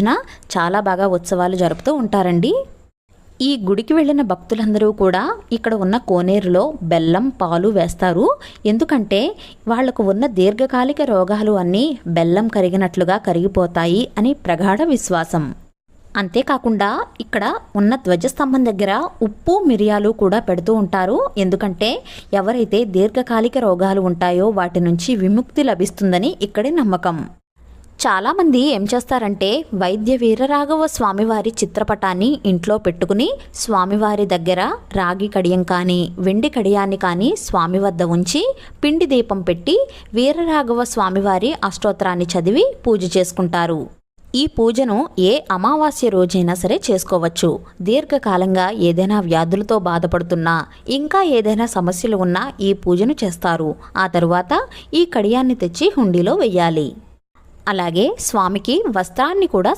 రోజున చాలా బాగా ఉత్సవాలు జరుపుతూ ఉంటారండి. ఈ గుడికి వెళ్ళిన భక్తులందరూ కూడా ఇక్కడ ఉన్న కోనేరులో బెల్లం పాలు వేస్తారు. ఎందుకంటే వాళ్లకు ఉన్న దీర్ఘకాలిక రోగాలు అన్నీ బెల్లం కరిగినట్లుగా కరిగిపోతాయి అని ప్రగాఢ విశ్వాసం. అంతేకాకుండా ఇక్కడ ఉన్న ధ్వజస్తంభం దగ్గర ఉప్పు మిరియాలు కూడా పెడుతూ ఉంటారు. ఎందుకంటే ఎవరైతే దీర్ఘకాలిక రోగాలు ఉంటాయో వాటి నుంచి విముక్తి లభిస్తుందని ఇక్కడి నమ్మకం. చాలామంది ఏం చేస్తారంటే వైద్య వీరరాఘవ స్వామివారి చిత్రపటాన్ని ఇంట్లో పెట్టుకుని స్వామివారి దగ్గర రాగి కడియం కానీ వెండి కడియాన్ని కానీ స్వామి వద్ద ఉంచి పిండి దీపం పెట్టి వీరరాఘవ స్వామివారి అష్టోత్తరాన్ని చదివి పూజ చేసుకుంటారు. ఈ పూజను ఏ అమావాస్య రోజైనా సరే చేసుకోవచ్చు. దీర్ఘకాలంగా ఏదైనా వ్యాధులతో బాధపడుతున్నా ఇంకా ఏదైనా సమస్యలు ఉన్నా ఈ పూజను చేస్తారు. ఆ తరువాత ఈ కడియాన్ని తెచ్చి హుండీలో వెయ్యాలి. అలాగే స్వామికి వస్త్రాన్ని కూడా